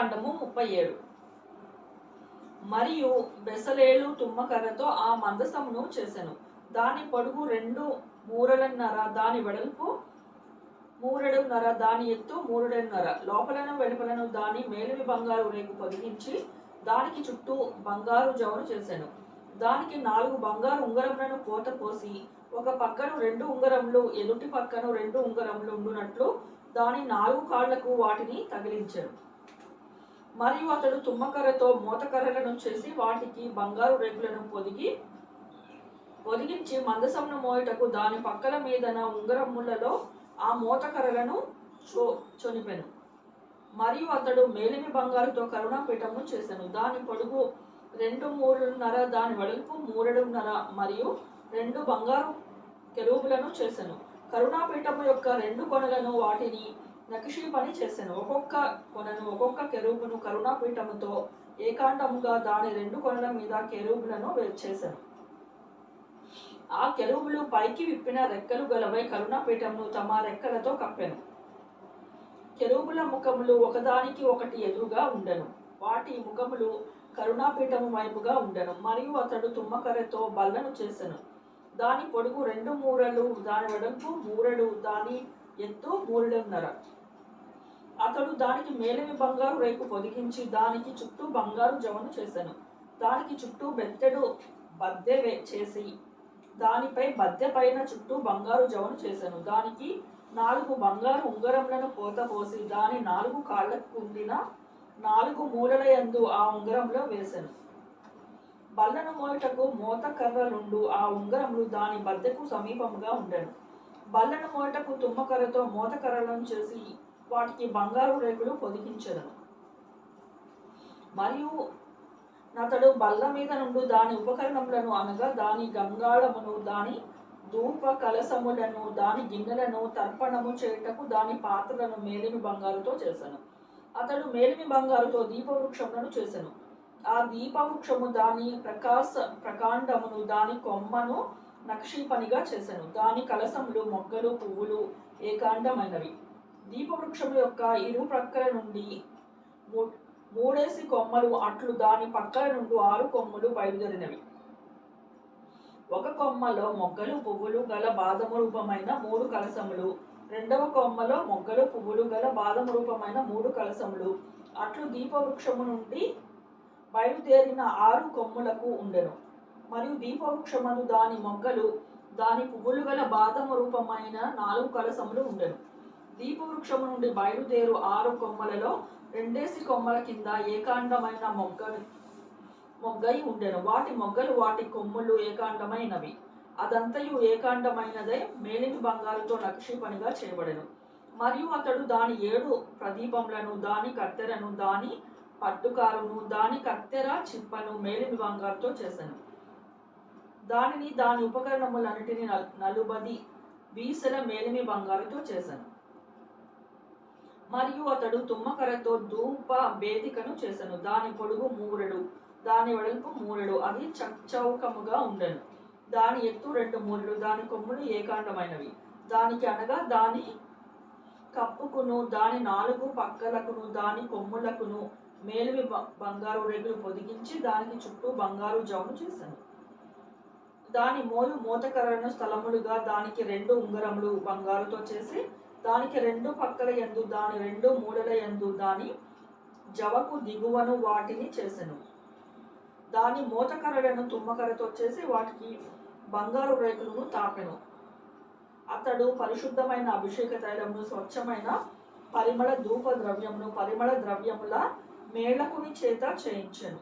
కాండము 37. మరియు బెసలేలు తుమ్మకర్రతో ఆ మందసమును చేసెను. దాని పొడుగు 2 మూరలున్నర, దాని వెడల్పు 3.5, దాని ఎత్తు 3.5. లోపలను వెలుపలను దాని మేలిమి బంగారు రేకు పొదిగించి దానికి చుట్టూ బంగారు జవను చేసెను. దానికి 4 బంగారు ఉంగరములను పోత పోసి ఒక పక్కను 2 ఉంగరములు ఎదుటి పక్కను 2 ఉంగరములు ఉండునట్లు దాని 4 కాళ్లకు వాటిని తగిలించెను. మరియు అతడు తుమ్మకర్రతో మోతకర్రలను చేసి వాటికి బంగారు రేకులను పొదిగించి మందసమును మోయుటకు దాని పక్కల మీదన ఉంగరములలో ఆ మోతకర్రలను చొనిపెను. మరియు అతడు మేలిమి బంగారుతో కరుణాపీఠమును చేసెను. దాని పొడుగు 2 మూరలున్నర, దాని వెడల్పు 3.5, మరియు 2 బంగారు కెరూబులను చేసెను. కరుణాపీఠము యొక్క 2 కొనలను వాటిని నకిషీ పని చేసెను. ఒక్కొక్క కొనను ఒక్కొక్క కెరూబును కరుణాపీఠముతో ఏకాండముగా దాని 2 కొనల మీద కెరూబులను చేసెను. ఆ కెరూబులు పైకి విప్పిన రెక్కలు గలవై కరుణాపీఠమును తమ రెక్కలతో కప్పెను. కెరూబుల ముఖములు ఒకదానికి ఒకటి ఎదురుగా ఉండెను. వాటి ముఖములు కరుణాపీఠము వైపుగా ఉండెను. మరియు అతడు తుమ్మకర్రతో బల్లను చేసెను. దాని పొడుగు 2 మూరలు, దాని వెడల్పు 3, దాని ఎత్తు 3.5. అతడు దానికి మేలిమి బంగారు రేకు పొదిగించి దానికి చుట్టూ బంగారు జవను చేసెను. దానికి చుట్టూ బెత్తెడు బద్దె చేసి దానిపై బద్దె పైన చుట్టూ బంగారు జవను చేసెను. దానికి 4 బంగారు ఉంగరములను పోత పోసి దాని 4 కాళ్లకు ఉండిన 4 మూలల యందు ఆ ఉంగరములో వేసెను. బల్లను మోయుటకు మోత కర్రలుండు ఆ ఉంగరములు దాని బద్దెకు సమీపముగా ఉండెను. బల్లను మోయుటకు తుమ్మకర్రతో మోత కర్రలను చేసి వాటికి బంగారు రేకులు పొదిగించెను. మరియు అతడు బల్ల మీద నుండి దాని ఉపకరణములను అనగా దాని గంగాళమును, దాని ధూప కలసములను, దాని గిన్నెలను, తర్పణము చేయుటకు దాని పాత్రలను మేలిమి బంగారుతో చేసెను. అతడు మేలిమి బంగారుతో దీపవృక్షములను చేసెను. ఆ దీపవృక్షము దాని ప్రకాండమును దాని కొమ్మను నక్షీ పనిగా చేసెను. దాని కలసములు మొగ్గలు పువ్వులు ఏకాండమైనవి. దీపవృక్షము యొక్క ఇరు ప్రక్కల నుండి 3 కొమ్మలు అట్లు దాని పక్కల నుండి 6 కొమ్మలు బయలుదేరినవి. ఒక కొమ్మలో మొగ్గలు పువ్వులు గల బాదము రూపమైన 3 కలసములు, 2వ కొమ్మలో మొగ్గలు పువ్వులు గల బాదము రూపమైన 3 కలసములు అట్లు దీపవృక్షము నుండి బయలుదేరిన 6 కొమ్ములకు ఉండెను. మరియు దీపవృక్షమును దాని మొగ్గలు దాని పువ్వులు గల బాదము రూపమైన 4 కలసములు ఉండెను. దీపవృక్షము నుండి బయలుదేరు 6 కొమ్మలలో 2 కొమ్మల కింద ఏకాండమైన మొగ్గై ఉండెను. వాటి మొగ్గలు వాటి కొమ్ములు ఏకాండమైనవి. అదంతయు ఏకాండమైనదే మేలిమి బంగారుతో నక్షీ పనిగా చేయబడెను. మరియు అతడు దాని 7 ప్రదీపములను, దాని కత్తెరను, దాని పట్టుకారును, దాని కత్తెర చిప్పను మేలిమి బంగారుతో చేసెను. దానిని దాని ఉపకరణములన్నిటిని 40 వీసెల మేలిమి బంగారుతో చేసెను. మరియు అతడు తుమ్మకర్రతో ధూప వేదికను చేసెను. దాని పొడుగు 3, దాని వెడల్పు 3, అది చౌకముగా ఉండెను. దాని ఎత్తు 2 మూరలు, దాని కొమ్ములు ఏకాండమైనవి. దానికి అనగా దాని కప్పుకును, దాని 4 పక్కలకును, దాని కొమ్ములకును మేలిమి బంగారు రేకులు పొదిగించి దానికి చుట్టూ బంగారు జవను చేసెను. దాని మోతకర్రలను స్థలములుగా దానికి 2 ఉంగరములు బంగారుతో చేసి దానికి 2 పక్కల యందు దాని 2 మూలల యందు దాని జవకు దిగువను వాటిని చేసెను. దాని మోతకర్రలను తుమ్మకర్రతో చేసి వాటికి బంగారు రేకులను తాపెను. అతడు పరిశుద్ధమైన అభిషేక తైలమును, స్వచ్ఛమైన పరిమళ ధూప ద్రవ్యమును, పరిమళ ద్రవ్యముల మేళకుని చేత చేయించెను.